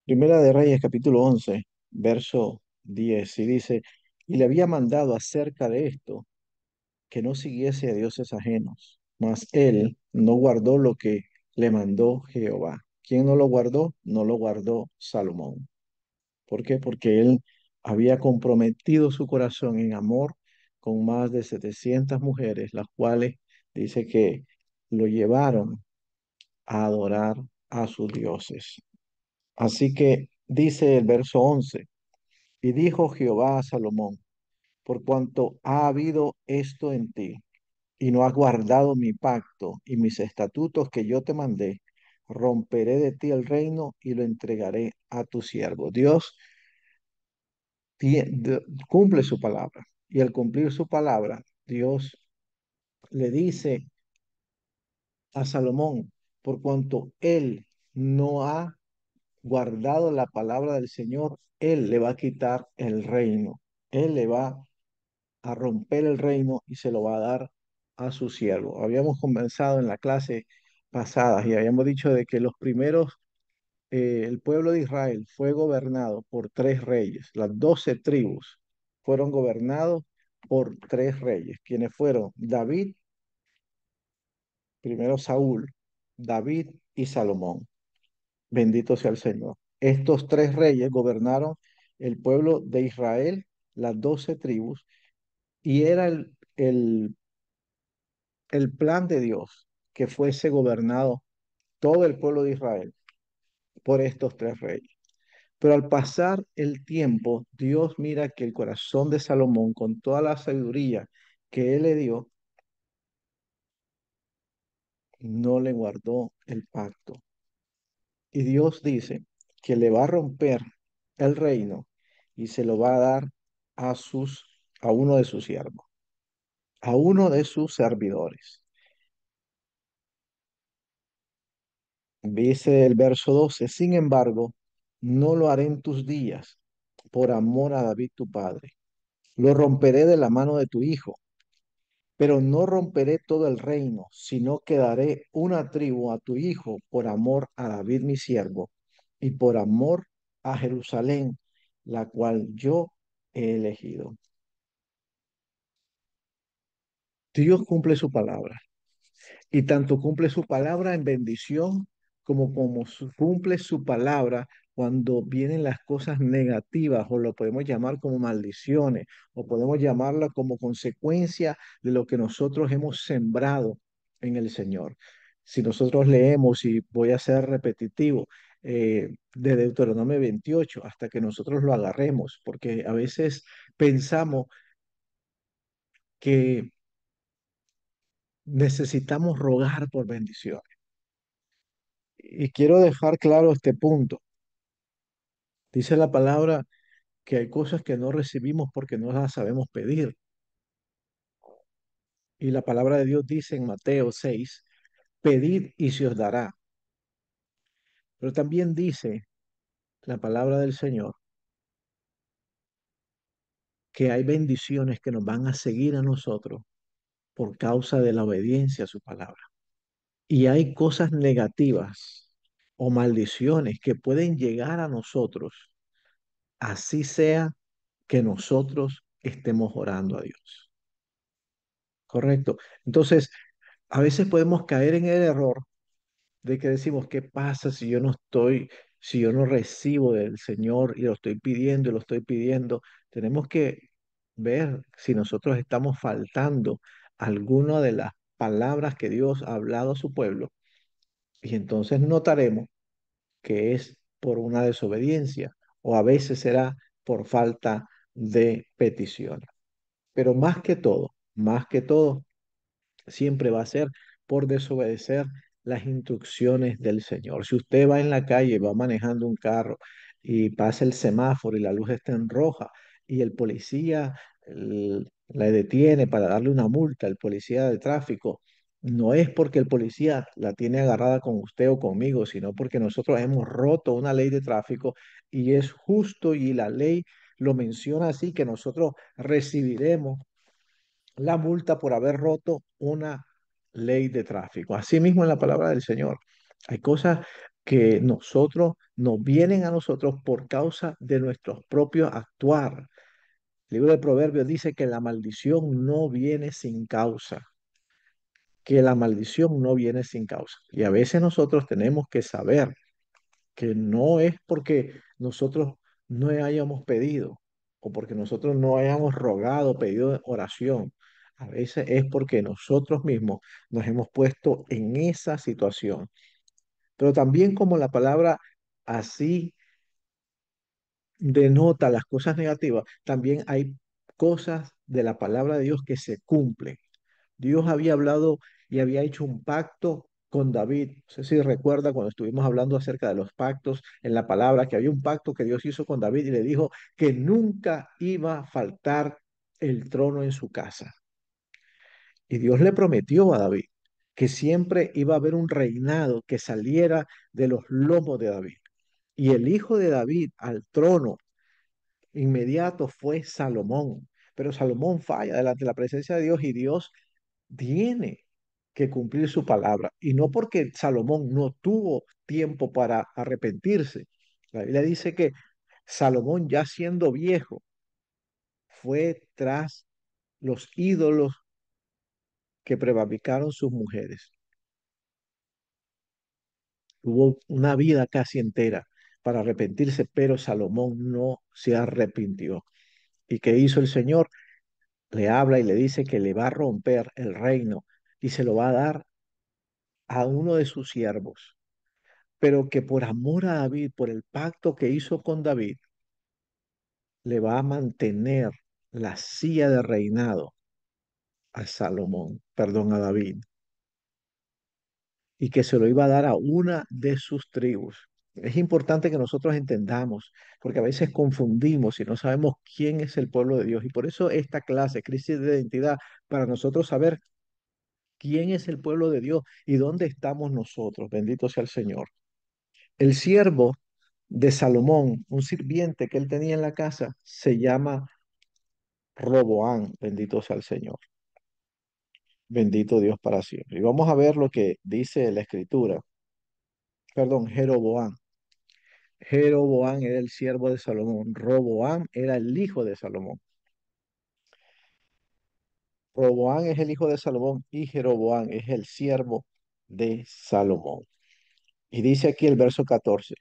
Primera de Reyes, capítulo 11, verso 10, y dice, y le había mandado acerca de esto, que no siguiese a dioses ajenos, mas él no guardó lo que le mandó Jehová. ¿Quién no lo guardó? No lo guardó Salomón. ¿Por qué? Porque él había comprometido su corazón en amor con más de 700 mujeres, las cuales dice que lo llevaron a adorar a sus dioses. Así que dice el verso 11, y dijo Jehová a Salomón, por cuanto ha habido esto en ti, y no has guardado mi pacto y mis estatutos que yo te mandé, romperé de ti el reino y lo entregaré a tu siervo. Dios cumple su palabra, y al cumplir su palabra, Dios le dice a Salomón, por cuanto él no ha guardado la palabra del Señor, él le va a quitar el reino. Él le va a romper el reino y se lo va a dar a su siervo. Habíamos comenzado en la clase pasada y habíamos dicho de que los primeros, el pueblo de Israel fue gobernado por tres reyes. Las 12 tribus fueron gobernados por tres reyes, quienes fueron David, primero Saúl, David y Salomón. Bendito sea el Señor. Estos tres reyes gobernaron el pueblo de Israel, las 12 tribus, y era el plan de Dios que fuese gobernado todo el pueblo de Israel por estos tres reyes. Pero al pasar el tiempo, Dios mira que el corazón de Salomón, con toda la sabiduría que él le dio, no le guardó el pacto. Y Dios dice que le va a romper el reino y se lo va a dar a uno de sus siervos, a uno de sus servidores. Dice el verso 12, sin embargo, no lo haré en tus días por amor a David tu padre. Lo romperé de la mano de tu hijo, pero no romperé todo el reino, sino que daré una tribu a tu hijo por amor a David mi siervo y por amor a Jerusalén, la cual yo he elegido. Dios cumple su palabra. Y tanto cumple su palabra en bendición como cumple su palabra cuando vienen las cosas negativas, o lo podemos llamar como maldiciones, o podemos llamarla como consecuencia de lo que nosotros hemos sembrado en el Señor. Si nosotros leemos, y voy a ser repetitivo, de Deuteronomio 28 hasta que nosotros lo agarremos, porque a veces pensamos que necesitamos rogar por bendición. Y quiero dejar claro este punto. Dice la palabra que hay cosas que no recibimos porque no las sabemos pedir. Y la palabra de Dios dice en Mateo 6, pedid y se os dará. Pero también dice la palabra del Señor que hay bendiciones que nos van a seguir a nosotros por causa de la obediencia a su palabra. Y hay cosas negativas o maldiciones que pueden llegar a nosotros, así sea que nosotros estemos orando a Dios. Correcto. Entonces, a veces podemos caer en el error de que decimos, ¿qué pasa si yo no estoy, si yo no recibo del Señor y lo estoy pidiendo y lo estoy pidiendo? Tenemos que ver si nosotros estamos faltando alguna de las palabras que Dios ha hablado a su pueblo, y entonces notaremos que es por una desobediencia, o a veces será por falta de petición. Pero más que todo, siempre va a ser por desobedecer las instrucciones del Señor. Si usted va en la calle, va manejando un carro y pasa el semáforo y la luz está en roja y el policía la detiene para darle una multa, el policía de tráfico, no es porque el policía la tiene agarrada con usted o conmigo, sino porque nosotros hemos roto una ley de tráfico y es justo, y la ley lo menciona así, que nosotros recibiremos la multa por haber roto una ley de tráfico. Así mismo en la palabra del Señor. Hay cosas, que nosotros nos vienen a nosotros por causa de nuestros propios actuar. El libro de Proverbios dice que la maldición no viene sin causa, que la maldición no viene sin causa. Y a veces nosotros tenemos que saber que no es porque nosotros no hayamos pedido o porque nosotros no hayamos rogado, pedido oración. A veces es porque nosotros mismos nos hemos puesto en esa situación. Pero también como la palabra así denota las cosas negativas, también hay cosas de la palabra de Dios que se cumplen. Dios había hablado y había hecho un pacto con David. No sé si recuerda cuando estuvimos hablando acerca de los pactos en la palabra, que había un pacto que Dios hizo con David y le dijo que nunca iba a faltar el trono en su casa. Y Dios le prometió a David que siempre iba a haber un reinado que saliera de los lomos de David. Y el hijo de David al trono inmediato fue Salomón. Pero Salomón falla delante de la presencia de Dios y Dios tiene que cumplir su palabra. Y no porque Salomón no tuvo tiempo para arrepentirse. La Biblia dice que Salomón, ya siendo viejo, fue tras los ídolos que prevaricaron sus mujeres. Tuvo una vida casi entera para arrepentirse, pero Salomón no se arrepintió. ¿Y qué hizo el Señor? Le habla y le dice que le va a romper el reino y se lo va a dar a uno de sus siervos, pero que por amor a David, por el pacto que hizo con David, le va a mantener la silla de reinado a Salomón, perdón, a David, y que se lo iba a dar a una de sus tribus. Es importante que nosotros entendamos, porque a veces confundimos y no sabemos quién es el pueblo de Dios. Y por eso esta clase, crisis de identidad, para nosotros saber quién es el pueblo de Dios y dónde estamos nosotros. Bendito sea el Señor. El siervo de Salomón, un sirviente que él tenía en la casa, se llama Roboán. Bendito sea el Señor. Bendito Dios para siempre. Y vamos a ver lo que dice la escritura. Perdón, Jeroboán. Jeroboán era el siervo de Salomón. Roboán era el hijo de Salomón. Roboán es el hijo de Salomón y Jeroboán es el siervo de Salomón. Y dice aquí el verso 14,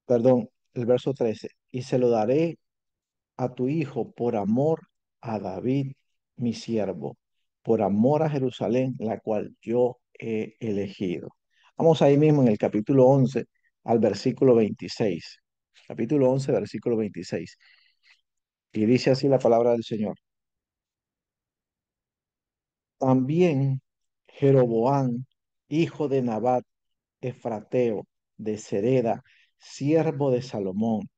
perdón, el verso 13. Y se lo daré a tu hijo por amor a David, mi siervo, por amor a Jerusalén, la cual yo he elegido. Vamos ahí mismo en el capítulo 11 al versículo 26. Capítulo 11, versículo 26. Y dice así la palabra del Señor. También Jeroboán, hijo de Nabat, Efrateo, de Sereda, siervo de Salomón,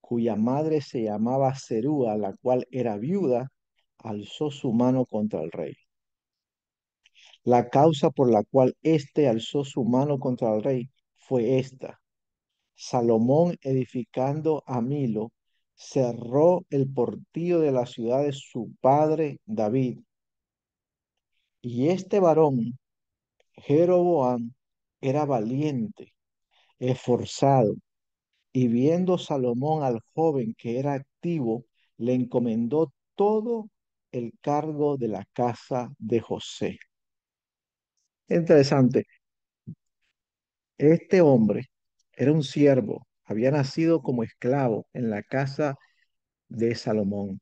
cuya madre se llamaba Serúa, la cual era viuda, alzó su mano contra el rey. La causa por la cual éste alzó su mano contra el rey fue esta. Salomón, edificando a Milo, cerró el portillo de la ciudad de su padre David. Y este varón, Jeroboam, era valiente, esforzado, y viendo Salomón al joven que era activo, le encomendó todo el cargo de la casa de José. Interesante, este hombre era un siervo, había nacido como esclavo en la casa de Salomón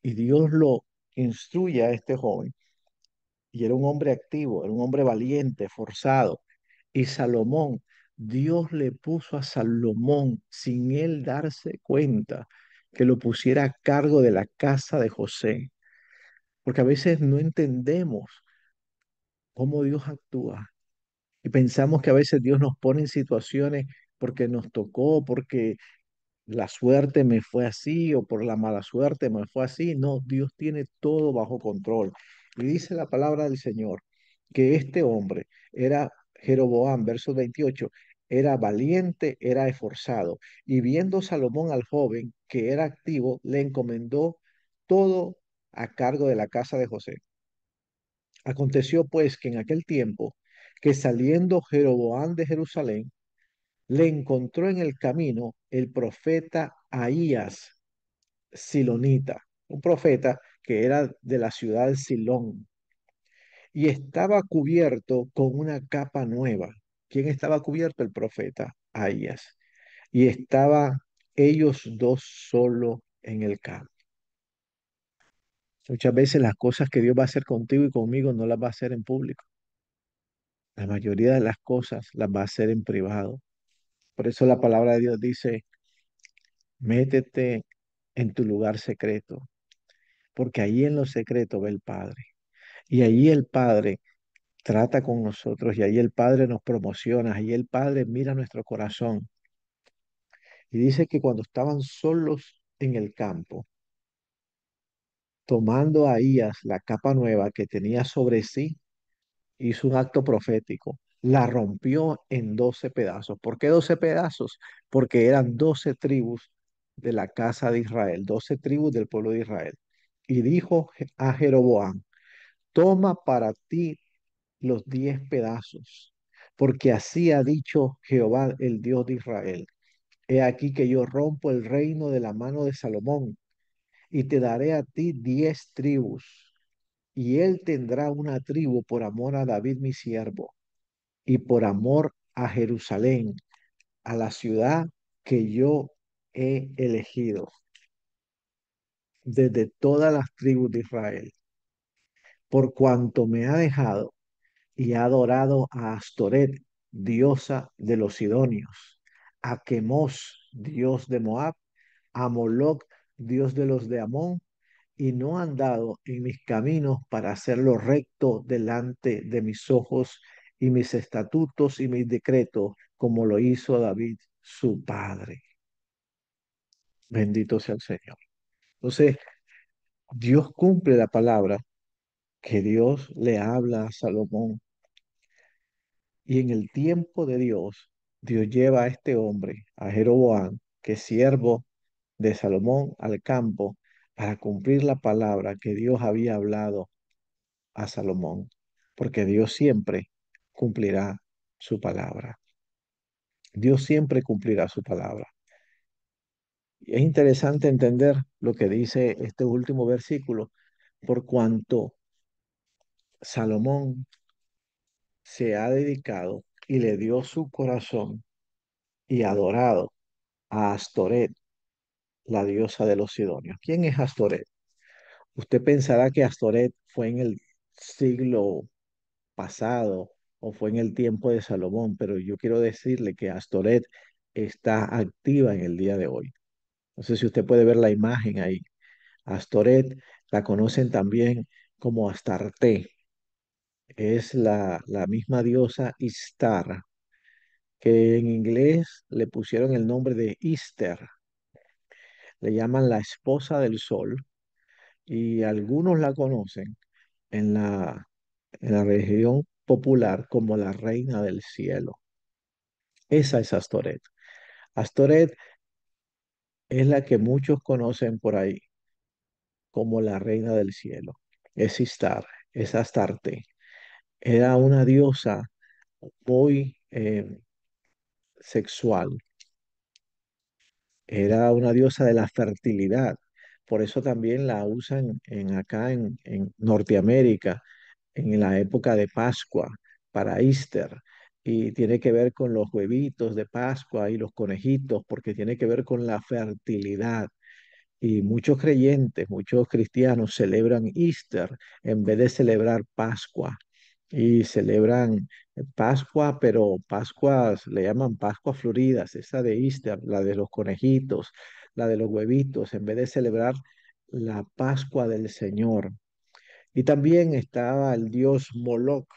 y Dios lo instruye a este joven y era un hombre activo, era un hombre valiente, forzado. Y Salomón, Dios le puso a Salomón sin él darse cuenta que lo pusiera a cargo de la casa de José, porque a veces no entendemos cómo Dios actúa y pensamos que a veces Dios nos pone en situaciones porque nos tocó, porque la suerte me fue así o por la mala suerte me fue así. No, Dios tiene todo bajo control. Y dice la palabra del Señor que este hombre era Jeroboam, verso 28, era valiente, era esforzado. Y viendo Salomón al joven que era activo, le encomendó todo a cargo de la casa de José. Aconteció pues que en aquel tiempo que saliendo Jeroboam de Jerusalén, le encontró en el camino el profeta Ahías Silonita, un profeta que era de la ciudad de Silón, y estaba cubierto con una capa nueva. ¿Quién estaba cubierto? El profeta Ahías. Y estaban ellos dos solo en el campo. Muchas veces las cosas que Dios va a hacer contigo y conmigo no las va a hacer en público. La mayoría de las cosas las va a hacer en privado. Por eso la palabra de Dios dice, métete en tu lugar secreto, porque ahí en lo secreto ve el Padre. Y ahí el Padre trata con nosotros y ahí el Padre nos promociona, ahí el Padre mira nuestro corazón. Y dice que cuando estaban solos en el campo, tomando a Ahías la capa nueva que tenía sobre sí, hizo un acto profético. La rompió en 12 pedazos. ¿Por qué 12 pedazos? Porque eran 12 tribus de la casa de Israel, 12 tribus del pueblo de Israel. Y dijo a Jeroboam, toma para ti los 10 pedazos, porque así ha dicho Jehová, el Dios de Israel. He aquí que yo rompo el reino de la mano de Salomón y te daré a ti 10 tribus, y él tendrá una tribu por amor a David mi siervo y por amor a Jerusalén, a la ciudad que yo he elegido desde todas las tribus de Israel, por cuanto me ha dejado y ha adorado a Astoret, diosa de los sidonios, a Quemos, dios de Moab, a Moloc, dios de los de Amón, y no ha andado en mis caminos para hacerlo recto delante de mis ojos y mis estatutos y mis decretos, como lo hizo David, su padre. Bendito sea el Señor. Entonces, Dios cumple la palabra que Dios le habla a Salomón. Y en el tiempo de Dios, Dios lleva a este hombre, a Jeroboam, que es siervo de Salomón, al campo para cumplir la palabra que Dios había hablado a Salomón, porque Dios siempre cumplirá su palabra. Dios siempre cumplirá su palabra. Y es interesante entender lo que dice este último versículo, por cuanto Salomón se ha dedicado y le dio su corazón y adorado a Astoret, la diosa de los sidonios. ¿Quién es Astoret? Usted pensará que Astoret fue en el siglo pasado o fue en el tiempo de Salomón, pero yo quiero decirle que Astoret está activa en el día de hoy. No sé si usted puede ver la imagen ahí. Astoret la conocen también como Astarte. Es la misma diosa Istar, que en inglés le pusieron el nombre de Easter. Le llaman la esposa del sol y algunos la conocen en la región popular como la reina del cielo. Esa es Astoret. Astoret es la que muchos conocen por ahí como la reina del cielo. Es Istar, es Astarte. Era una diosa muy sexual, era una diosa de la fertilidad. Por eso también la usan acá en Norteamérica en la época de Pascua, para Easter, y tiene que ver con los huevitos de Pascua y los conejitos, porque tiene que ver con la fertilidad. Y muchos creyentes, muchos cristianos celebran Easter en vez de celebrar Pascua. Y celebran Pascua, pero Pascuas le llaman Pascuas floridas, esa de Easter, la de los conejitos, la de los huevitos, en vez de celebrar la Pascua del Señor. Y también estaba el dios Moloc,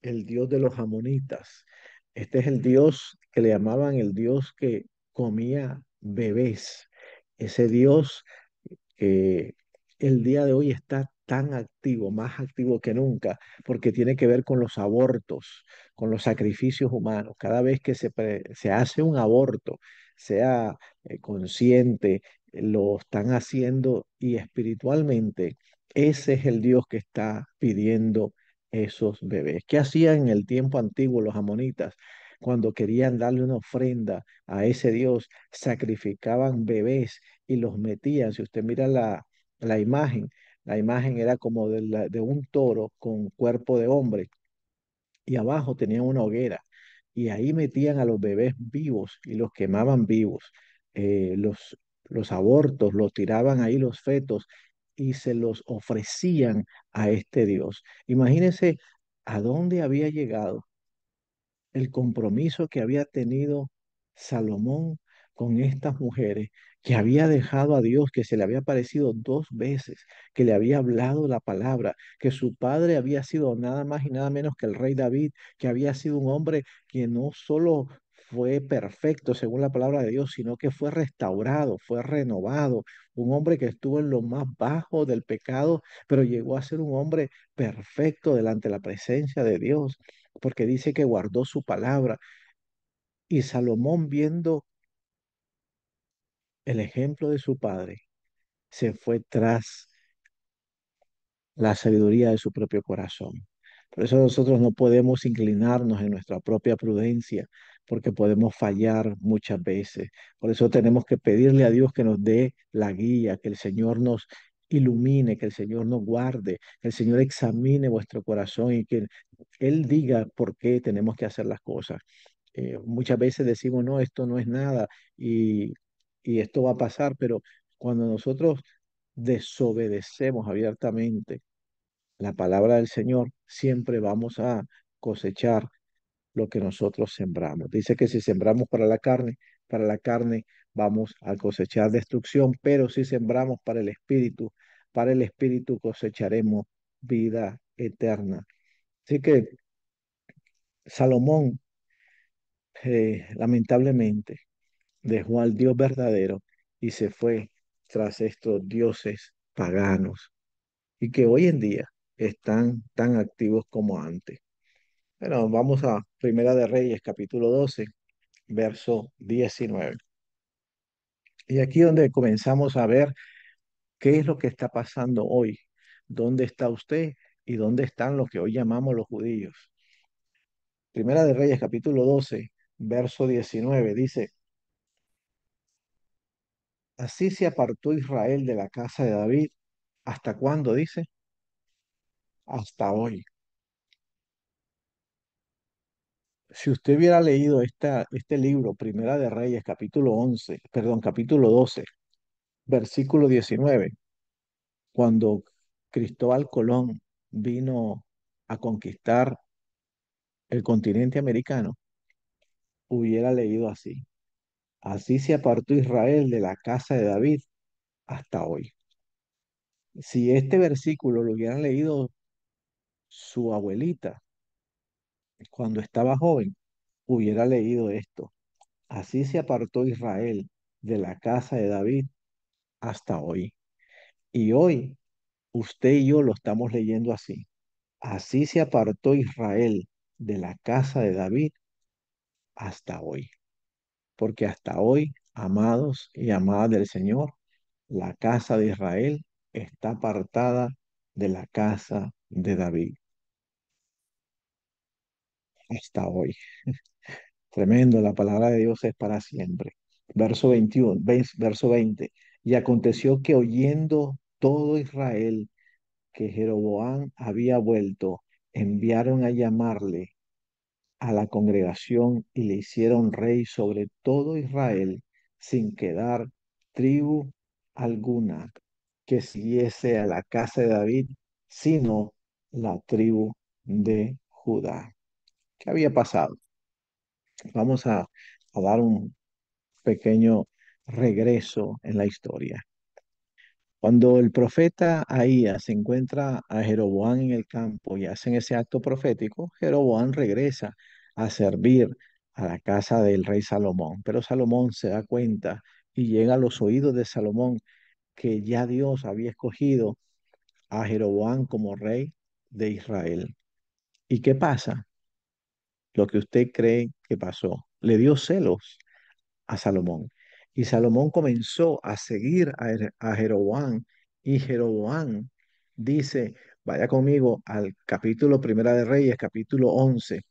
el dios de los amonitas. Este es el dios que le llamaban el dios que comía bebés. Ese dios que el día de hoy está tan activo, más activo que nunca, porque tiene que ver con los abortos, con los sacrificios humanos. Cada vez que se hace un aborto, sea consciente, lo están haciendo y espiritualmente, ese es el Dios que está pidiendo esos bebés. ¿Qué hacían en el tiempo antiguo los amonitas? Cuando querían darle una ofrenda a ese Dios, sacrificaban bebés y los metían. Si usted mira la imagen, la imagen era como de un toro con cuerpo de hombre y abajo tenían una hoguera y ahí metían a los bebés vivos y los quemaban vivos. Los abortos los tiraban ahí los fetos y se los ofrecían a este Dios. Imagínense a dónde había llegado el compromiso que había tenido Salomón con estas mujeres, que había dejado a Dios, que se le había aparecido dos veces, que le había hablado la palabra, que su padre había sido nada más y nada menos que el rey David, que había sido un hombre que no solo fue perfecto según la palabra de Dios, sino que fue restaurado, fue renovado, un hombre que estuvo en lo más bajo del pecado, pero llegó a ser un hombre perfecto delante de la presencia de Dios porque dice que guardó su palabra. Y Salomón, viendo el ejemplo de su padre, se fue tras la sabiduría de su propio corazón. Por eso nosotros no podemos inclinarnos en nuestra propia prudencia, porque podemos fallar muchas veces. Por eso tenemos que pedirle a Dios que nos dé la guía, que el Señor nos ilumine, que el Señor nos guarde, que el Señor examine vuestro corazón y que Él diga por qué tenemos que hacer las cosas. Muchas veces decimos, no, esto no es nada y, y esto va a pasar, pero cuando nosotros desobedecemos abiertamente la palabra del Señor, siempre vamos a cosechar lo que nosotros sembramos. Dice que si sembramos para la carne vamos a cosechar destrucción, pero si sembramos para el espíritu cosecharemos vida eterna. Así que Salomón, lamentablemente, dejó al Dios verdadero y se fue tras estos dioses paganos y que hoy en día están tan activos como antes. Bueno, vamos a Primera de Reyes, capítulo 12, verso 19. Y aquí donde comenzamos a ver qué es lo que está pasando hoy, dónde está usted y dónde están los que hoy llamamos los judíos. Primera de Reyes, capítulo 12, verso 19, dice, así se apartó Israel de la casa de David. ¿Hasta cuándo? Dice, hasta hoy. Si usted hubiera leído este libro, Primera de Reyes, capítulo 11, perdón, capítulo 12, versículo 19, cuando Cristóbal Colón vino a conquistar el continente americano, hubiera leído así. Así se apartó Israel de la casa de David hasta hoy. Si este versículo lo hubieran leído su abuelita cuando estaba joven, hubiera leído esto. Así se apartó Israel de la casa de David hasta hoy. Y hoy usted y yo lo estamos leyendo así. Así se apartó Israel de la casa de David hasta hoy. Porque hasta hoy, amados y amadas del Señor, la casa de Israel está apartada de la casa de David. Hasta hoy. Tremendo, la palabra de Dios es para siempre. Verso 21, verso 20. Y aconteció que oyendo todo Israel que Jeroboam había vuelto, enviaron a llamarle a la congregación y le hicieron rey sobre todo Israel, sin quedar tribu alguna que siguiese a la casa de David, sino la tribu de Judá. ¿Qué había pasado? Vamos a dar un pequeño regreso en la historia. Cuando el profeta Ahías encuentra a Jeroboam en el campo y hacen ese acto profético, Jeroboam regresa a servir a la casa del rey Salomón. Pero Salomón se da cuenta y llega a los oídos de Salomón que ya Dios había escogido a Jeroboam como rey de Israel. ¿Y qué pasa? Lo que usted cree que pasó. Le dio celos a Salomón. Y Salomón comenzó a seguir a Jeroboam. Y Jeroboam dice, Vaya conmigo al capítulo Primera de Reyes, capítulo 11,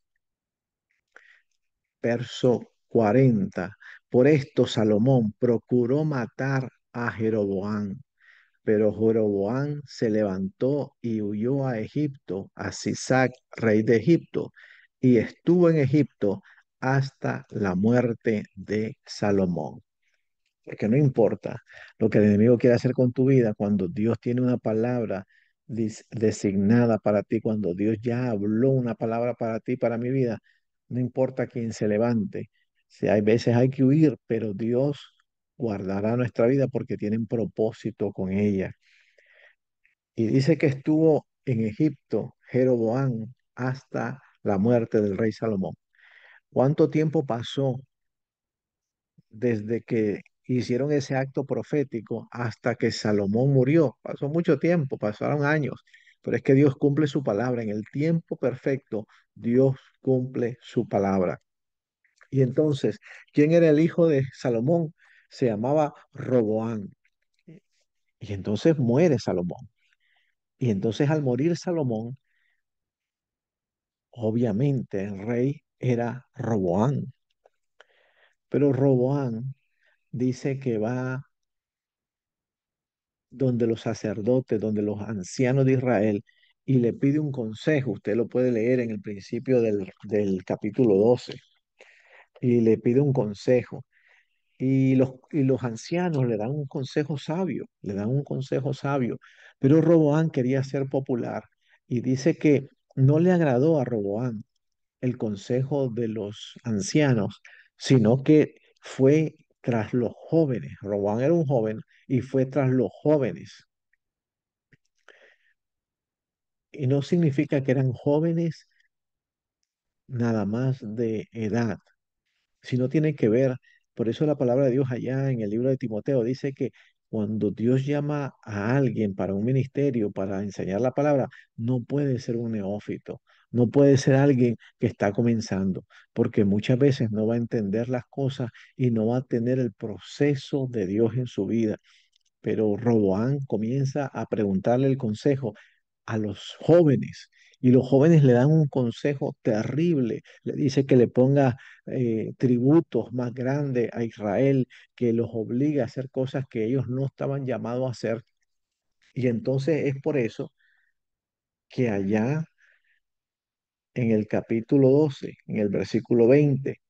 verso 40. Por esto Salomón procuró matar a Jeroboam, pero Jeroboam se levantó y huyó a Egipto, a Sisac, rey de Egipto, y estuvo en Egipto hasta la muerte de Salomón. Porque no importa lo que el enemigo quiera hacer con tu vida, cuando Dios tiene una palabra designada para ti, cuando Dios ya habló una palabra para ti, para mi vida, no importa quién se levante. Si hay veces hay que huir, pero Dios guardará nuestra vida porque tiene un propósito con ella. Y dice que estuvo en Egipto Jeroboam hasta la muerte del rey Salomón. ¿Cuánto tiempo pasó desde que hicieron ese acto profético hasta que Salomón murió? Pasó mucho tiempo, pasaron años, pero es que Dios cumple su palabra. En el tiempo perfecto, Dios cumple su palabra. Y entonces, ¿quién era el hijo de Salomón? Se llamaba Roboán. Y entonces muere Salomón. Y entonces al morir Salomón, obviamente el rey era Roboán. Pero Roboán dice que va donde los sacerdotes, donde los ancianos de Israel, y le pide un consejo. Usted lo puede leer en el principio del capítulo 12. Y le pide un consejo. Y los ancianos le dan un consejo sabio, le dan un consejo sabio. Pero Roboán quería ser popular y dice que no le agradó a Roboán el consejo de los ancianos, sino que fue tras los jóvenes. Roboán era un joven y fue tras los jóvenes. Y no significa que eran jóvenes nada más de edad, sino tiene que ver, por eso la palabra de Dios allá en el libro de Timoteo dice que cuando Dios llama a alguien para un ministerio, para enseñar la palabra, no puede ser un neófito, no puede ser alguien que está comenzando, porque muchas veces no va a entender las cosas y no va a tener el proceso de Dios en su vida. Pero Roboán comienza a preguntarle el consejo a los jóvenes y los jóvenes le dan un consejo terrible. Le dice que le ponga tributos más grandes a Israel, que los obliga a hacer cosas que ellos no estaban llamados a hacer. Y entonces es por eso que allá en el capítulo 12, en el versículo 20,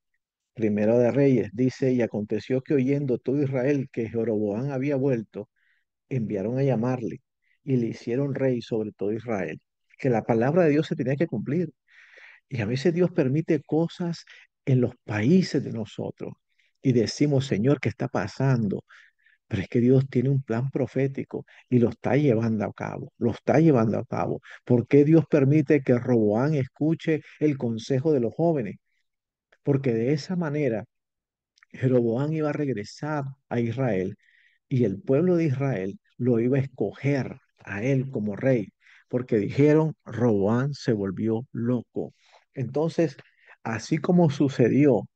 Primero de Reyes, dice, y aconteció que oyendo todo Israel que Jeroboam había vuelto, enviaron a llamarle y le hicieron rey sobre todo Israel. Que la palabra de Dios se tenía que cumplir. Y a veces Dios permite cosas en los países de nosotros y decimos, Señor, ¿qué está pasando? Pero es que Dios tiene un plan profético y lo está llevando a cabo, lo está llevando a cabo. ¿Por qué Dios permite que Roboán escuche el consejo de los jóvenes? Porque de esa manera Jeroboam iba a regresar a Israel y el pueblo de Israel lo iba a escoger a él como rey, porque dijeron, Roboam se volvió loco. Entonces, así como sucedió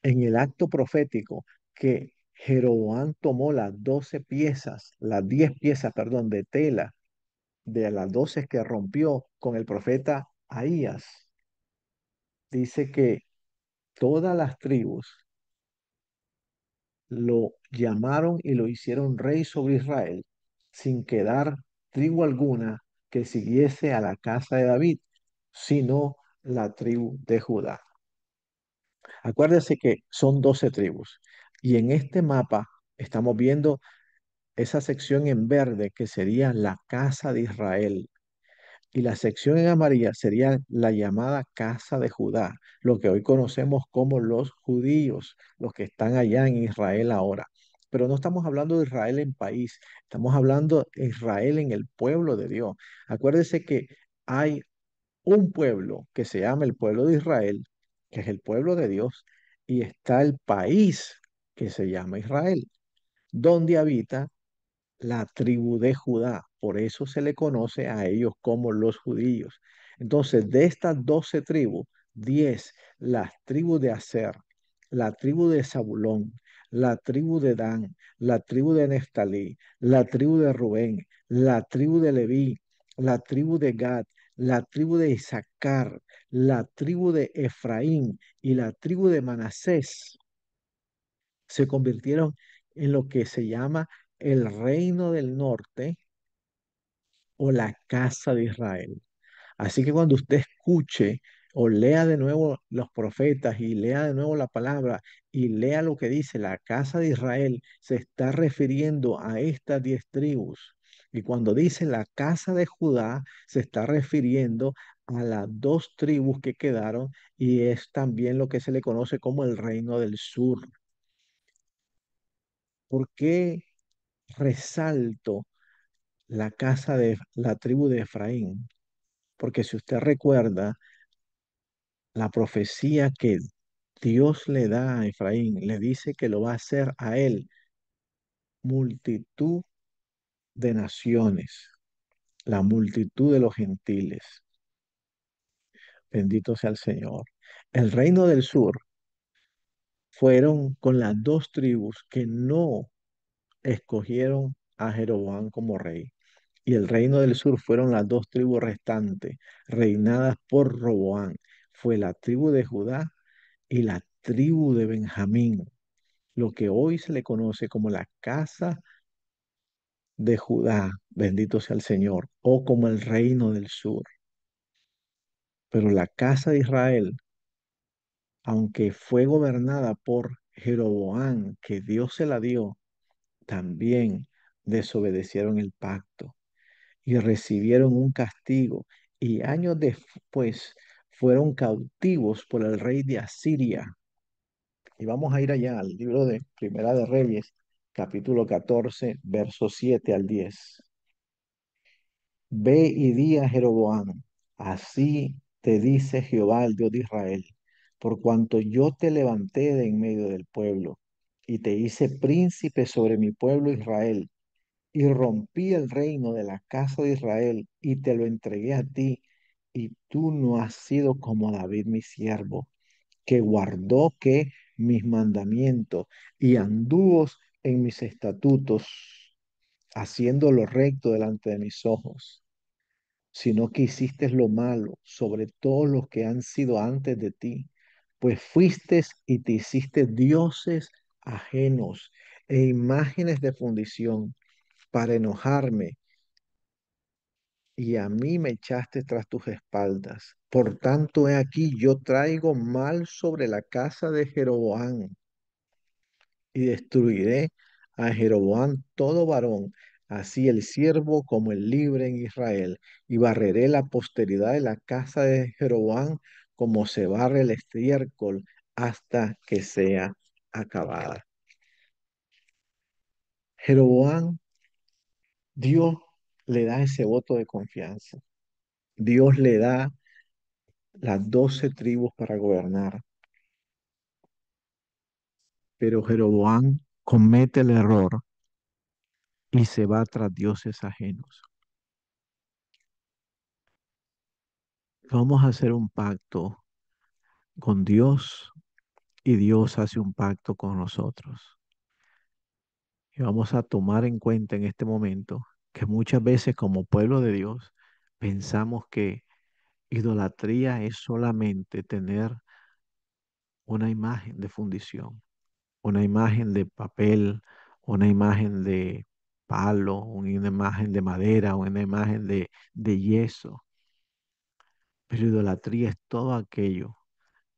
en el acto profético que Jeroboam tomó las 12 piezas, las 10 piezas, perdón, de tela de las 12 que rompió con el profeta Ahías, dice que todas las tribus lo llamaron y lo hicieron rey sobre Israel, sin quedar tribu alguna que siguiese a la casa de David, sino la tribu de Judá. Acuérdese que son 12 tribus. Y en este mapa estamos viendo esa sección en verde que sería la casa de Israel. Y la sección en amarilla sería la llamada casa de Judá, lo que hoy conocemos como los judíos, los que están allá en Israel ahora. Pero no estamos hablando de Israel en país, estamos hablando de Israel en el pueblo de Dios. Acuérdese que hay un pueblo que se llama el pueblo de Israel, que es el pueblo de Dios, y está el país que se llama Israel, donde habita la tribu de Judá. Por eso se le conoce a ellos como los judíos. Entonces, de estas 12 tribus, 10, las tribus de Aser, la tribu de Zabulón, la tribu de Dan, la tribu de Neftalí, la tribu de Rubén, la tribu de Leví, la tribu de Gad, la tribu de Isaacar, la tribu de Efraín y la tribu de Manasés se convirtieron en lo que se llama el reino del norte o la casa de Israel. Así que cuando usted escuche o lea de nuevo los profetas y lea de nuevo la palabra y lea lo que dice la casa de Israel, se está refiriendo a estas 10 tribus. Y cuando dice la casa de Judá, se está refiriendo a las 2 tribus que quedaron y es también lo que se le conoce como el reino del sur. ¿Por qué resalto la casa de la tribu de Efraín? Porque si usted recuerda, la profecía que Dios le da a Efraín, le dice que lo va a hacer a él multitud de naciones, la multitud de los gentiles. Bendito sea el Señor. El reino del sur fueron con las 2 tribus que no escogieron a Jeroboam como rey. Y el reino del sur fueron las 2 tribus restantes, reinadas por Roboam. Fue la tribu de Judá y la tribu de Benjamín, lo que hoy se le conoce como la casa de Judá, bendito sea el Señor, o como el reino del sur. Pero la casa de Israel, aunque fue gobernada por Jeroboam, que Dios se la dio, también desobedecieron el pacto y recibieron un castigo y años después fueron cautivos por el rey de Asiria. Y vamos a ir allá al libro de Primera de Reyes, capítulo 14, versos 7 al 10. Ve y di a Jeroboam, así te dice Jehová, el Dios de Israel, por cuanto yo te levanté de en medio del pueblo y te hice príncipe sobre mi pueblo Israel, y rompí el reino de la casa de Israel y te lo entregué a ti, y tú no has sido como David mi siervo, que guardó que mis mandamientos y anduvo en mis estatutos, haciendo lo recto delante de mis ojos, sino que hiciste lo malo sobre todos los que han sido antes de ti, pues fuiste y te hiciste dioses ajenos e imágenes de fundición para enojarme, y a mí me echaste tras tus espaldas. Por tanto, he aquí, yo traigo mal sobre la casa de Jeroboam y destruiré a Jeroboam todo varón, así el siervo como el libre en Israel, y barreré la posteridad de la casa de Jeroboam como se barre el estiércol hasta que sea acabada. Jeroboam, Dios le da ese voto de confianza. Dios le da las 12 tribus para gobernar, pero Jeroboam comete el error y se va tras dioses ajenos. Vamos a hacer un pacto con Dios y Dios hace un pacto con nosotros. Y vamos a tomar en cuenta en este momento que muchas veces como pueblo de Dios pensamos que idolatría es solamente tener una imagen de fundición, una imagen de papel, una imagen de palo, una imagen de madera, una imagen de yeso. Pero idolatría es todo aquello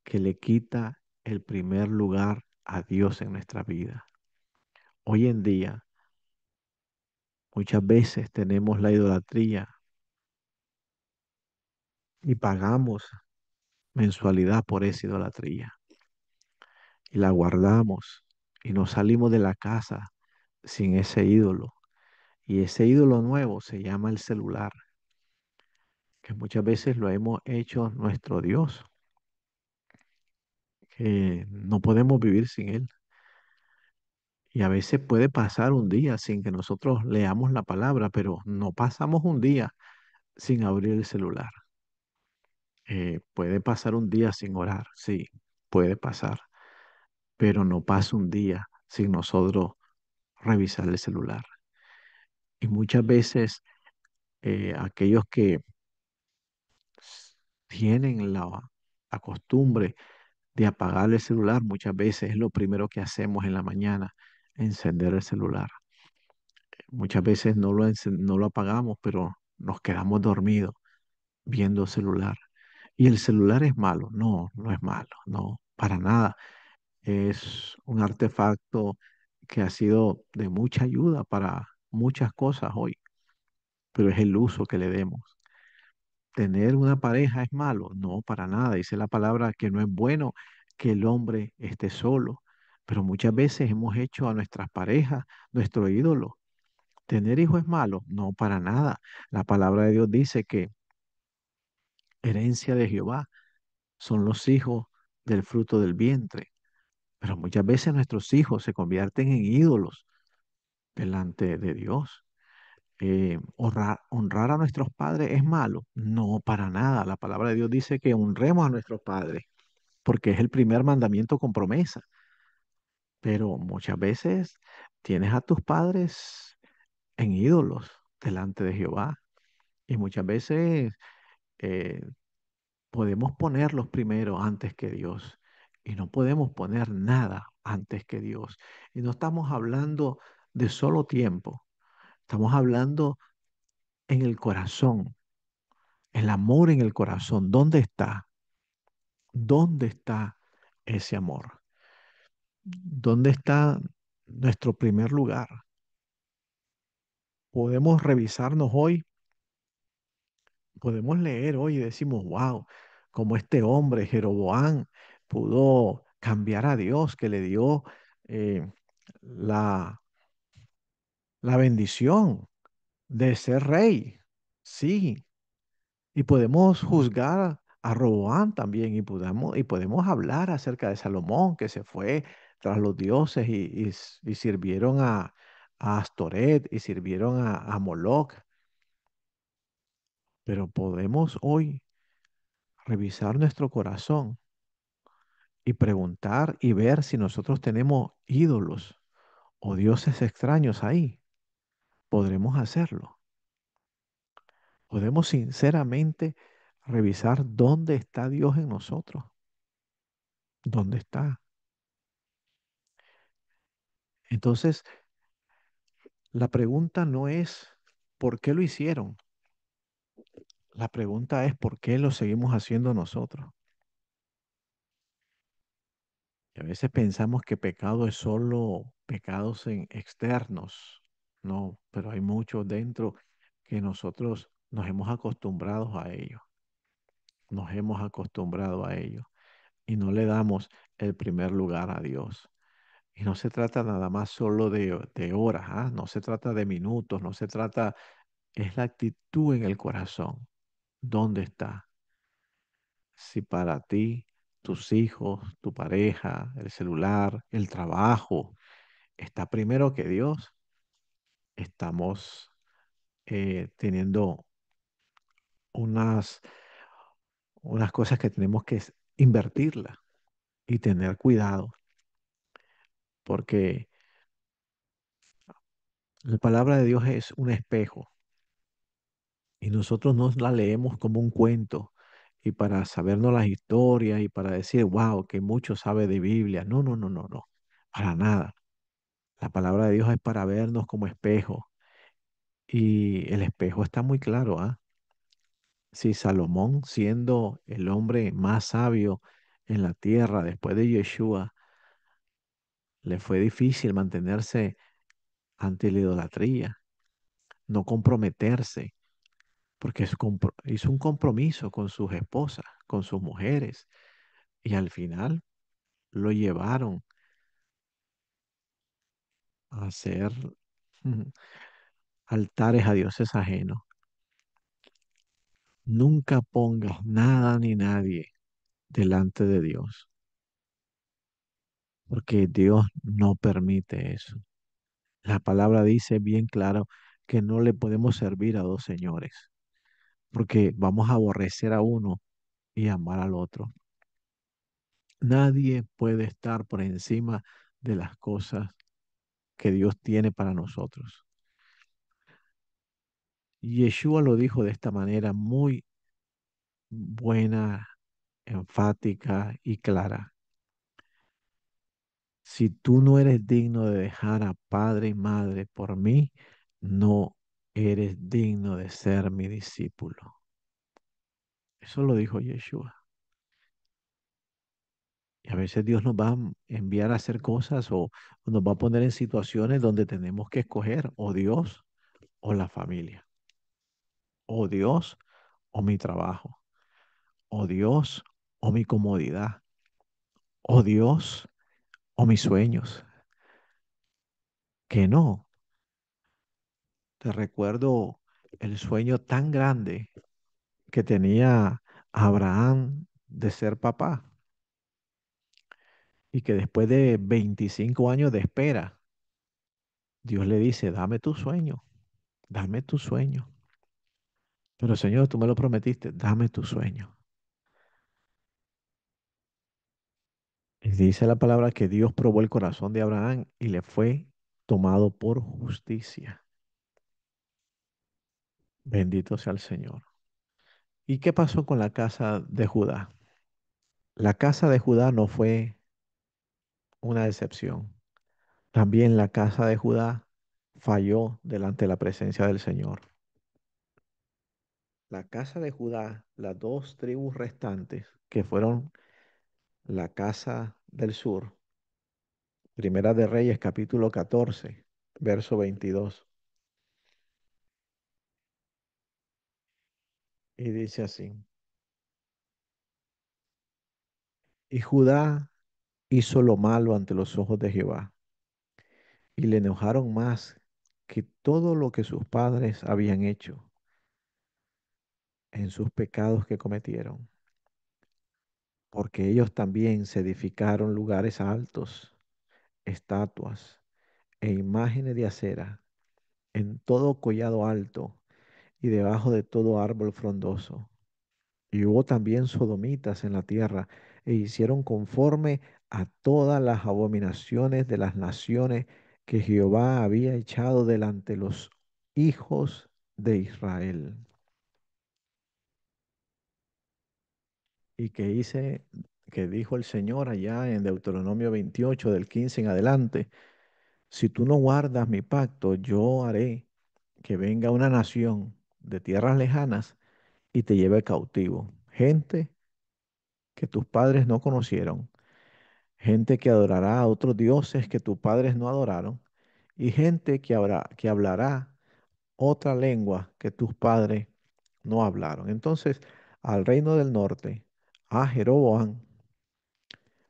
que le quita el primer lugar a Dios en nuestra vida. Hoy en día, muchas veces tenemos la idolatría y pagamos mensualidad por esa idolatría y la guardamos y nos salimos de la casa sin ese ídolo. Y ese ídolo nuevo se llama el celular, que muchas veces lo hemos hecho nuestro Dios, que no podemos vivir sin él. Y a veces puede pasar un día sin que nosotros leamos la palabra, pero no pasamos un día sin abrir el celular. Puede pasar un día sin orar, sí, puede pasar, pero no pasa un día sin nosotros revisar el celular. Y muchas veces aquellos que tienen la costumbre de apagar el celular, muchas veces es lo primero que hacemos en la mañana, encender el celular. Muchas veces no lo apagamos, pero nos quedamos dormidos viendo celular. Y el celular es malo. No, no es malo, no, para nada. Es un artefacto que ha sido de mucha ayuda para muchas cosas hoy, pero es el uso que le demos. ¿Tener una pareja es malo? No, para nada. Dice la palabra que no es bueno que el hombre esté solo, pero muchas veces hemos hecho a nuestras parejas nuestro ídolo. ¿Tener hijos es malo? No, para nada. La palabra de Dios dice que herencia de Jehová son los hijos del fruto del vientre, pero muchas veces nuestros hijos se convierten en ídolos delante de Dios. Honrar a nuestros padres es malo. No, para nada. La palabra de Dios dice que honremos a nuestros padres porque es el primer mandamiento con promesa. Pero muchas veces tienes a tus padres en ídolos delante de Jehová. Y muchas veces eh, podemos ponerlos primero antes que Dios. Y no podemos poner nada antes que Dios. Y no estamos hablando de solo tiempo. Estamos hablando en el corazón. El amor en el corazón. ¿Dónde está? ¿Dónde está ese amor? ¿Dónde está nuestro primer lugar? Podemos revisarnos hoy, podemos leer hoy y decimos, wow, como este hombre, Jeroboam, pudo cambiar a Dios, que le dio eh, la, la bendición de ser rey. Sí, y podemos juzgar a Roboam también y podemos hablar acerca de Salomón que se fue tras los dioses y sirvieron a Astoret y sirvieron a Moloch. Pero podemos hoy revisar nuestro corazón y preguntar y ver si nosotros tenemos ídolos o dioses extraños ahí. Podremos hacerlo. Podemos sinceramente revisar dónde está Dios en nosotros. ¿Dónde está? Entonces, la pregunta no es ¿por qué lo hicieron? La pregunta es ¿por qué lo seguimos haciendo nosotros? Y a veces pensamos que pecado es solo pecados externos. No, pero hay mucho dentro que nosotros nos hemos acostumbrado a ello. Nos hemos acostumbrado a ello y no le damos el primer lugar a Dios. Y no se trata nada más solo de horas, ¿ah? No se trata de minutos, no se trata, es la actitud en el corazón. ¿Dónde está? Si para ti, tus hijos, tu pareja, el celular, el trabajo, está primero que Dios, estamos teniendo unas, unas cosas que tenemos que invertirlas y tener cuidado, porque la palabra de Dios es un espejo y nosotros no la leemos como un cuento y para sabernos las historias y para decir, wow, que mucho sabe de Biblia. No, no, no, no, no, para nada. La palabra de Dios es para vernos como espejo y el espejo está muy claro, ¿ah? Si Salomón, siendo el hombre más sabio en la tierra después de Yeshua, le fue difícil mantenerse ante la idolatría, no comprometerse, porque hizo un compromiso con sus esposas, con sus mujeres, y al final lo llevaron a hacer altares a dioses ajenos. Nunca pongas nada ni nadie delante de Dios, porque Dios no permite eso. La palabra dice bien claro que no le podemos servir a dos señores, porque vamos a aborrecer a uno y amar al otro. Nadie puede estar por encima de las cosas que Dios tiene para nosotros. Yeshua lo dijo de esta manera muy buena, enfática y clara. Si tú no eres digno de dejar a padre y madre por mí, no eres digno de ser mi discípulo. Eso lo dijo Yeshua. Y a veces Dios nos va a enviar a hacer cosas o nos va a poner en situaciones donde tenemos que escoger o Dios o la familia, o Dios o mi trabajo, o Dios o mi comodidad, o Dios o mis sueños. Que no, te recuerdo el sueño tan grande que tenía Abraham de ser papá y que después de 25 años de espera, Dios le dice, dame tu sueño, dame tu sueño. Pero Señor, tú me lo prometiste, dame tu sueño. Y dice la palabra que Dios probó el corazón de Abraham y le fue tomado por justicia. Bendito sea el Señor. ¿Y qué pasó con la casa de Judá? La casa de Judá no fue una decepción. También la casa de Judá falló delante de la presencia del Señor. La casa de Judá, las dos tribus restantes, que fueron la casa del sur, Primera de Reyes, capítulo 14, verso 22. Y dice así, y Judá hizo lo malo ante los ojos de Jehová, y le enojaron más que todo lo que sus padres habían hecho en sus pecados que cometieron, porque ellos también se edificaron lugares altos, estatuas e imágenes de acera en todo collado alto y debajo de todo árbol frondoso. Y hubo también sodomitas en la tierra, e hicieron conforme a todas las abominaciones de las naciones que Jehová había echado delante los hijos de Israel. Y que dijo el Señor allá en Deuteronomio 28, del 15 en adelante, si tú no guardas mi pacto, yo haré que venga una nación de tierras lejanas y te lleve cautivo. Gente que tus padres no conocieron, gente que adorará a otros dioses que tus padres no adoraron, y gente que hablará otra lengua que tus padres no hablaron. Entonces, al reino del norte, a Jeroboam,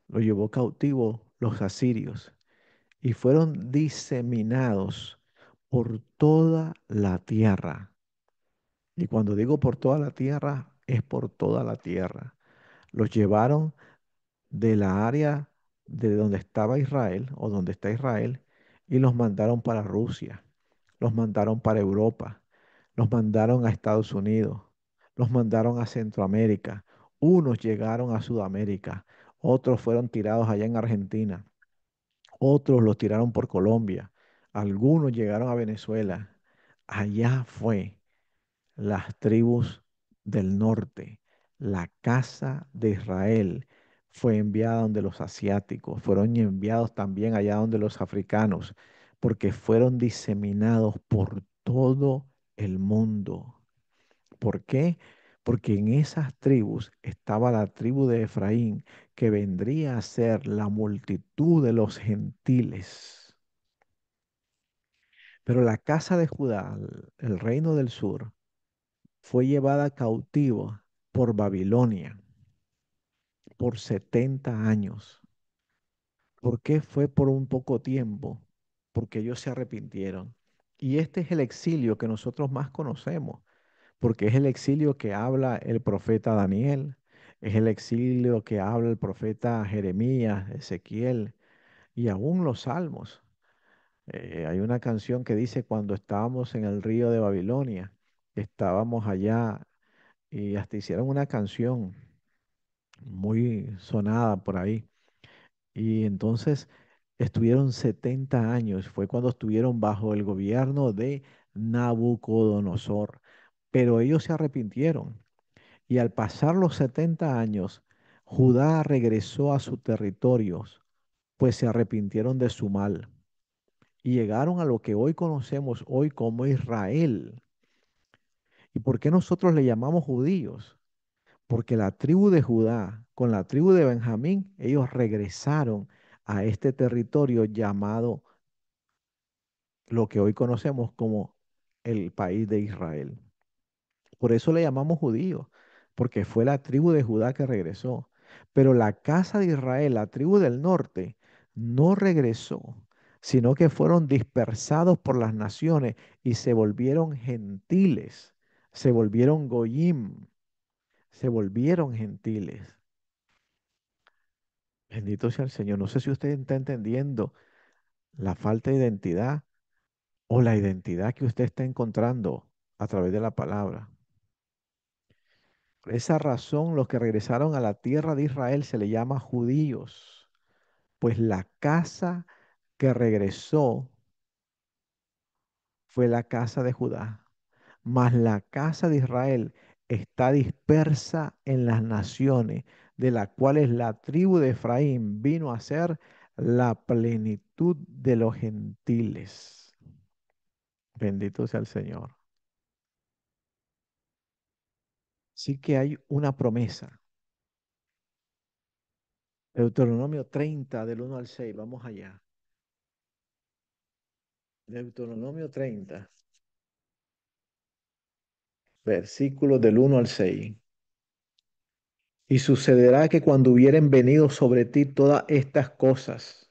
lo llevó cautivo los asirios y fueron diseminados por toda la tierra. Y cuando digo por toda la tierra, es por toda la tierra. Los llevaron de la área de donde estaba Israel o donde está Israel y los mandaron para Rusia, los mandaron para Europa, los mandaron a Estados Unidos, los mandaron a Centroamérica, unos llegaron a Sudamérica, otros fueron tirados allá en Argentina, otros los tiraron por Colombia, algunos llegaron a Venezuela. Allá fue las tribus del norte, la casa de Israel fue enviada donde los asiáticos, fueron enviados también allá donde los africanos, porque fueron diseminados por todo el mundo. ¿Por qué? Porque en esas tribus estaba la tribu de Efraín, que vendría a ser la multitud de los gentiles. Pero la casa de Judá, el reino del sur, fue llevada cautivo por Babilonia por 70 años. ¿Por qué fue por un poco tiempo? Porque ellos se arrepintieron. Y este es el exilio que nosotros más conocemos, porque es el exilio que habla el profeta Daniel, es el exilio que habla el profeta Jeremías, Ezequiel y aún los salmos. Hay una canción que dice, cuando estábamos en el río de Babilonia, estábamos allá y hasta hicieron una canción muy sonada por ahí. Y entonces estuvieron 70 años, fue cuando estuvieron bajo el gobierno de Nabucodonosor. pero ellos se arrepintieron. Y al pasar los 70 años, Judá regresó a sus territorios, pues se arrepintieron de su mal y llegaron a lo que hoy conocemos hoy como Israel. ¿Y por qué nosotros le llamamos judíos? Porque la tribu de Judá con la tribu de Benjamín, ellos regresaron a este territorio llamado lo que hoy conocemos como el país de Israel. Por eso le llamamos judíos, porque fue la tribu de Judá que regresó. Pero la casa de Israel, la tribu del norte, no regresó, sino que fueron dispersados por las naciones y se volvieron gentiles, se volvieron goyim, se volvieron gentiles. Bendito sea el Señor. No sé si usted está entendiendo la falta de identidad o la identidad que usted está encontrando a través de la palabra. Por esa razón, los que regresaron a la tierra de Israel se le llama judíos, pues la casa que regresó fue la casa de Judá, mas la casa de Israel está dispersa en las naciones, de las cuales la tribu de Efraín vino a ser la plenitud de los gentiles. Bendito sea el Señor. Sí que hay una promesa. Deuteronomio 30 del 1 al 6. Vamos allá. Deuteronomio 30, versículos del 1 al 6. Y sucederá que cuando hubieren venido sobre ti todas estas cosas,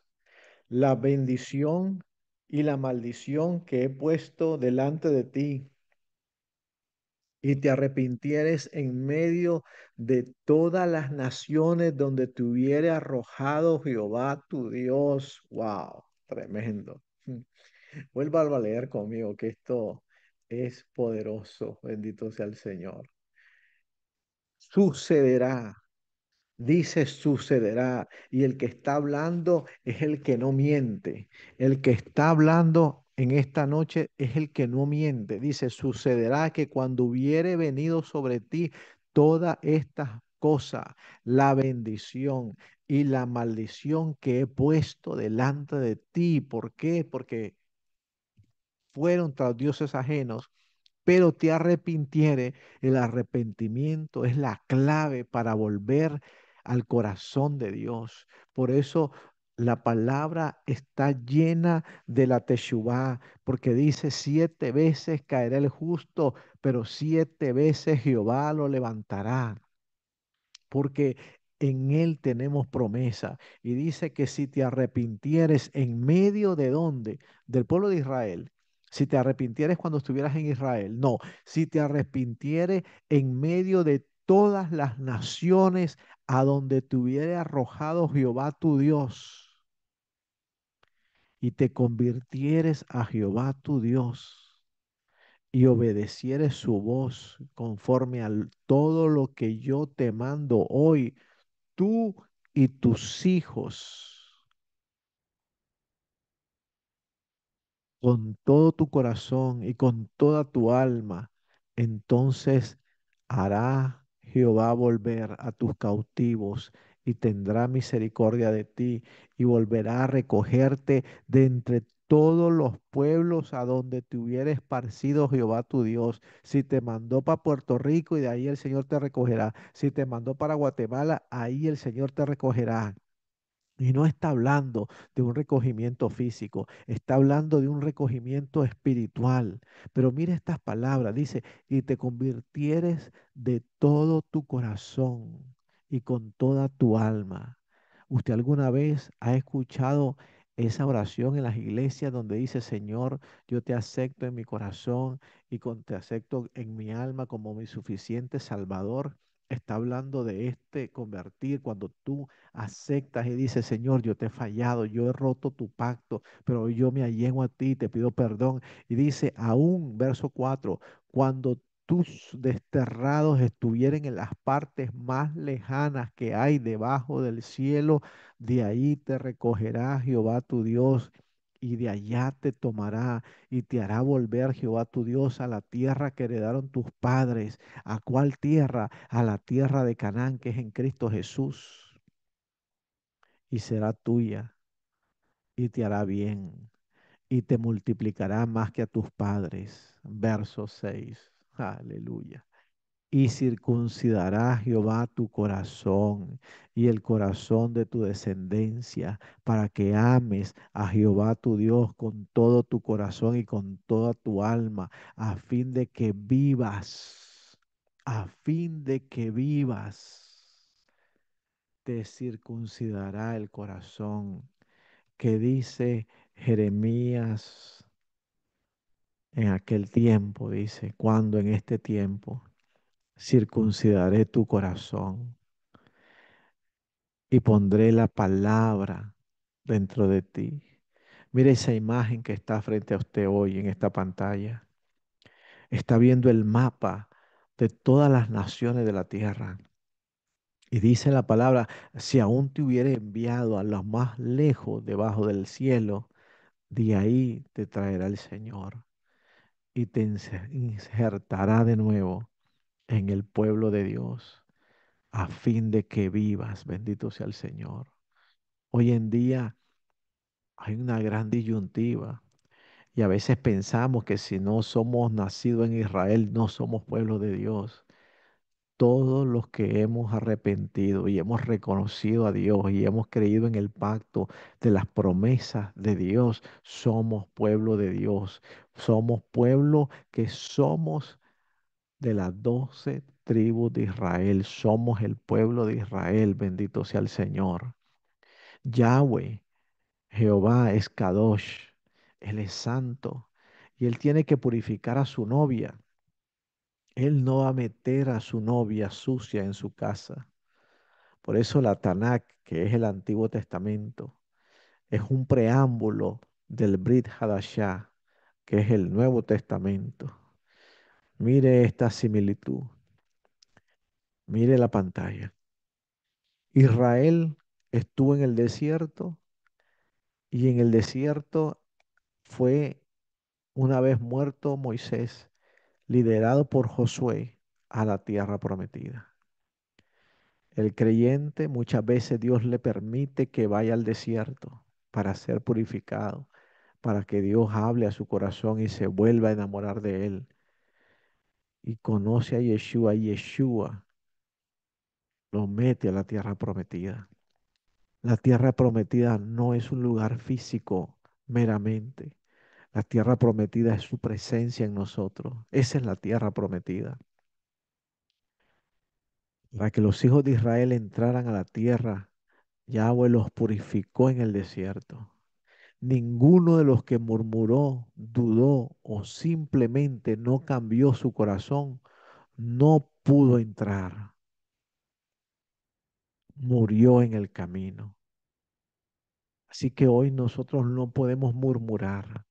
la bendición y la maldición que he puesto delante de ti, y te arrepintieres en medio de todas las naciones donde te hubiere arrojado Jehová tu Dios. Wow, tremendo. Vuelva a leer conmigo que esto es poderoso. Bendito sea el Señor. Sucederá. Dice sucederá. Y el que está hablando es el que no miente. El que está hablando en esta noche es el que no miente. Dice, sucederá que cuando hubiere venido sobre ti todas estas cosas, la bendición y la maldición que he puesto delante de ti. ¿Por qué? Porque fueron tras dioses ajenos, pero te arrepintiere. El arrepentimiento es la clave para volver al corazón de Dios. Por eso la palabra está llena de la teshuvá, porque dice 7 veces caerá el justo, pero 7 veces Jehová lo levantará, porque en Él tenemos promesa. Y dice que si te arrepintieres en medio de dónde, del pueblo de Israel, si te arrepintieres cuando estuvieras en Israel, no, si te arrepintieres en medio de todas las naciones a donde te hubiere arrojado Jehová tu Dios, y te convirtieres a Jehová tu Dios y obedecieres su voz conforme a todo lo que yo te mando hoy, tú y tus hijos, con todo tu corazón y con toda tu alma, entonces hará Jehová volver a tus cautivos y tendrá misericordia de ti y volverá a recogerte de entre todos los pueblos a donde te hubiera esparcido Jehová tu Dios. Si te mandó para Puerto Rico y de ahí el Señor te recogerá. Si te mandó para Guatemala, ahí el Señor te recogerá. Y no está hablando de un recogimiento físico, está hablando de un recogimiento espiritual. Pero mira estas palabras, dice, y te convirtieres de todo tu corazón y con toda tu alma. ¿Usted alguna vez ha escuchado esa oración en las iglesias donde dice, Señor, yo te acepto en mi corazón y te acepto en mi alma como mi suficiente Salvador? Está hablando de este convertir cuando tú aceptas y dices, Señor, yo te he fallado, yo he roto tu pacto, pero hoy yo me allego a ti, te pido perdón. Y dice, aún, verso 4, cuando tus desterrados estuvieren en las partes más lejanas que hay debajo del cielo, de ahí te recogerá Jehová tu Dios y de allá te tomará y te hará volver Jehová tu Dios a la tierra que heredaron tus padres. ¿A cuál tierra? A la tierra de Canaán, que es en Cristo Jesús, y será tuya y te hará bien y te multiplicará más que a tus padres. Verso 6. Aleluya. Y circuncidará Jehová tu corazón y el corazón de tu descendencia, para que ames a Jehová tu Dios con todo tu corazón y con toda tu alma, a fin de que vivas, a fin de que vivas, te circuncidará el corazón, que dice Jeremías en aquel tiempo, dice, cuando en este tiempo circuncidaré tu corazón y pondré la palabra dentro de ti. Mire esa imagen que está frente a usted hoy en esta pantalla. Está viendo el mapa de todas las naciones de la tierra. Y dice la palabra, si aún te hubiera enviado a los más lejos debajo del cielo, de ahí te traerá el Señor y te insertará de nuevo en el pueblo de Dios, a fin de que vivas. Bendito sea el Señor. Hoy en día hay una gran disyuntiva y a veces pensamos que si no somos nacidos en Israel, no somos pueblo de Dios. Todos los que hemos arrepentido y hemos reconocido a Dios y hemos creído en el pacto de las promesas de Dios, somos pueblo de Dios. Somos pueblo que somos de las 12 tribus de Israel. Somos el pueblo de Israel. Bendito sea el Señor. Yahweh, Jehová es Kadosh. Él es santo y él tiene que purificar a su novia. Él no va a meter a su novia sucia en su casa. Por eso la Tanakh, que es el Antiguo Testamento, es un preámbulo del Brit Hadashah, que es el Nuevo Testamento. Mire esta similitud. Mire la pantalla. Israel estuvo en el desierto y en el desierto fue, una vez muerto Moisés, liderado por Josué a la tierra prometida. El creyente muchas veces Dios le permite que vaya al desierto para ser purificado, para que Dios hable a su corazón y se vuelva a enamorar de él y conoce a Yeshua y Yeshua lo mete a la tierra prometida. La tierra prometida no es un lugar físico meramente. La tierra prometida es su presencia en nosotros. Esa es la tierra prometida. Para que los hijos de Israel entraran a la tierra, Yahweh los purificó en el desierto. Ninguno de los que murmuró, dudó o simplemente no cambió su corazón, no pudo entrar. Murió en el camino. Así que hoy nosotros no podemos murmurar,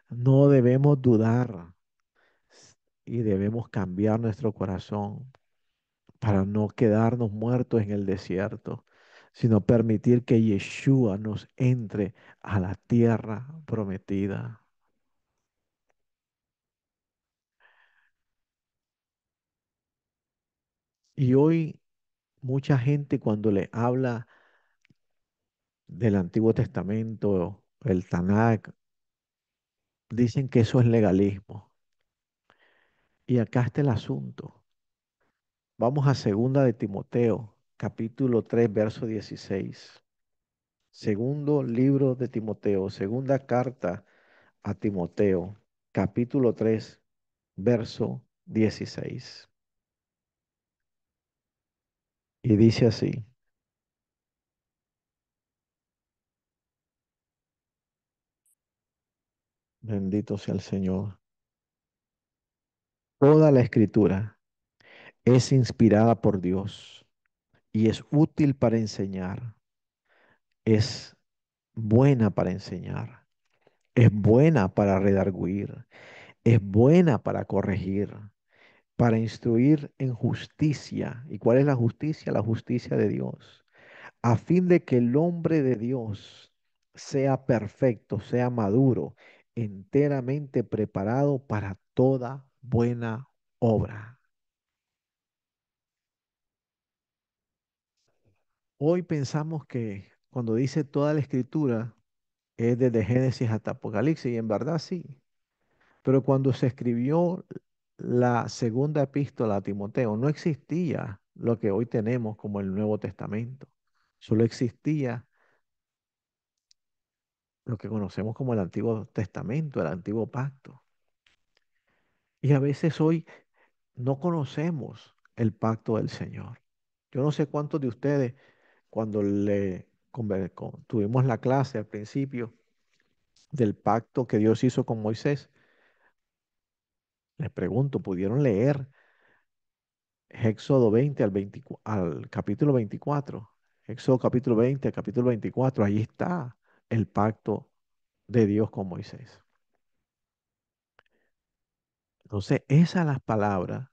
no debemos dudar y debemos cambiar nuestro corazón para no quedarnos muertos en el desierto, sino permitir que Yeshua nos entre a la tierra prometida. Y hoy mucha gente cuando le habla del Antiguo Testamento, el Tanakh, dicen que eso es legalismo. Y acá está el asunto. Vamos a segunda de Timoteo, capítulo 3, verso 16. Segundo libro de Timoteo, segunda carta a Timoteo, capítulo 3, verso 16. Y dice así, bendito sea el Señor. Toda la escritura es inspirada por Dios y es útil para enseñar, es buena para enseñar, es buena para redarguir, es buena para corregir, para instruir en justicia. ¿Y cuál es la justicia? La justicia de Dios. A fin de que el hombre de Dios sea perfecto, sea maduro, enteramente preparado para toda buena obra. Hoy pensamos que cuando dice toda la escritura es desde Génesis hasta Apocalipsis, y en verdad sí. Pero cuando se escribió la segunda epístola a Timoteo, no existía lo que hoy tenemos como el Nuevo Testamento. Solo existía lo que conocemos como el Antiguo Testamento, el Antiguo Pacto. Y a veces hoy no conocemos el pacto del Señor. Yo no sé cuántos de ustedes, cuando tuvimos la clase al principio del pacto que Dios hizo con Moisés, les pregunto, ¿pudieron leer Éxodo 20 al capítulo 24? Éxodo capítulo 20 al capítulo 24, ahí está el pacto de Dios con Moisés. Entonces, esas las palabras,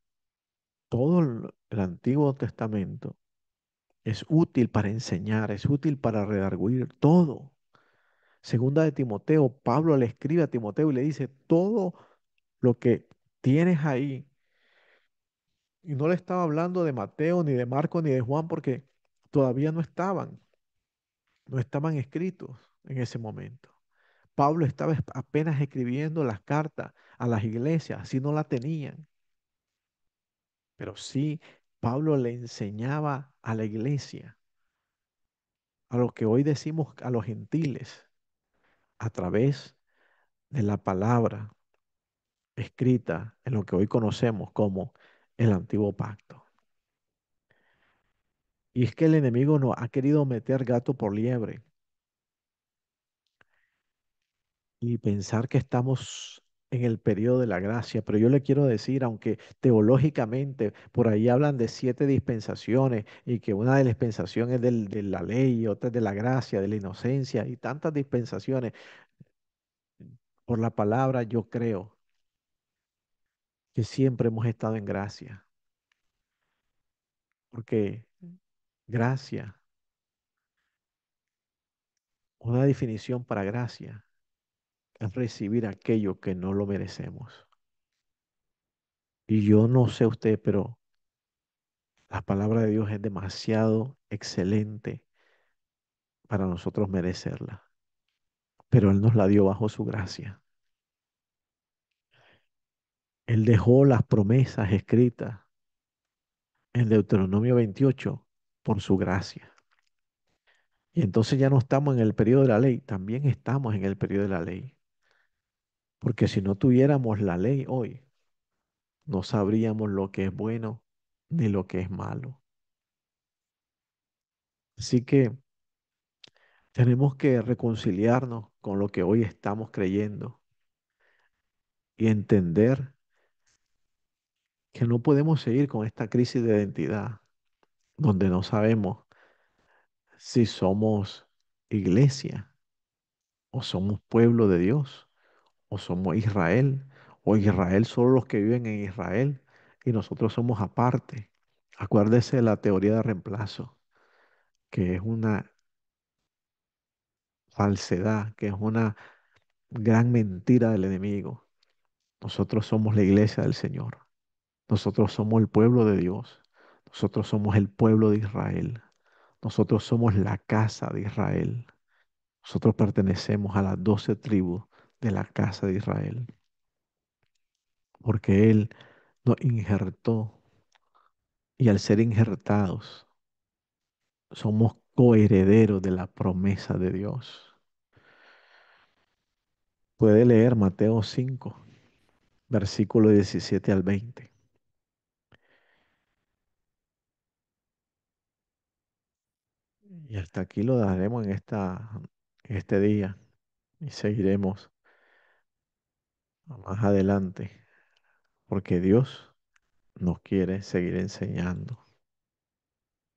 todo el Antiguo Testamento es útil para enseñar, es útil para redarguir todo. Segunda de Timoteo, Pablo le escribe a Timoteo y le dice, todo lo que tienes ahí, y no le estaba hablando de Mateo, ni de Marco, ni de Juan, porque todavía no estaban escritos en ese momento. Pablo estaba apenas escribiendo las cartas a las iglesias, así no la tenían. Pero sí, Pablo le enseñaba a la iglesia, a lo que hoy decimos a los gentiles, a través de la palabra escrita en lo que hoy conocemos como el antiguo pacto. Y es que el enemigo nos ha querido meter gato por liebre y pensar que estamos en el periodo de la gracia, pero yo le quiero decir, aunque teológicamente por ahí hablan de 7 dispensaciones y que una de las dispensaciones es de la ley y otra es de la gracia, de la inocencia y tantas dispensaciones, por la palabra yo creo que siempre hemos estado en gracia, porque gracia, una definición para gracia es recibir aquello que no lo merecemos. Y yo no sé usted, pero la palabra de Dios es demasiado excelente para nosotros merecerla. Pero Él nos la dio bajo su gracia. Él dejó las promesas escritas en Deuteronomio 28 por su gracia. Y entonces ya no estamos en el periodo de la ley, también estamos en el periodo de la ley. Porque si no tuviéramos la ley hoy, no sabríamos lo que es bueno ni lo que es malo. Así que tenemos que reconciliarnos con lo que hoy estamos creyendo y entender que no podemos seguir con esta crisis de identidad, donde no sabemos si somos iglesia o somos pueblo de Dios o somos Israel o Israel solo los que viven en Israel y nosotros somos aparte. Acuérdese de la teoría de reemplazo, que es una falsedad, que es una gran mentira del enemigo. Nosotros somos la iglesia del Señor. Nosotros somos el pueblo de Dios. Nosotros somos el pueblo de Israel. Nosotros somos la casa de Israel. Nosotros pertenecemos a las 12 tribus de la casa de Israel. Porque Él nos injertó y al ser injertados somos coherederos de la promesa de Dios. Puede leer Mateo 5, versículo 17 al 20. Y hasta aquí lo daremos en este día y seguiremos más adelante, porque Dios nos quiere seguir enseñando.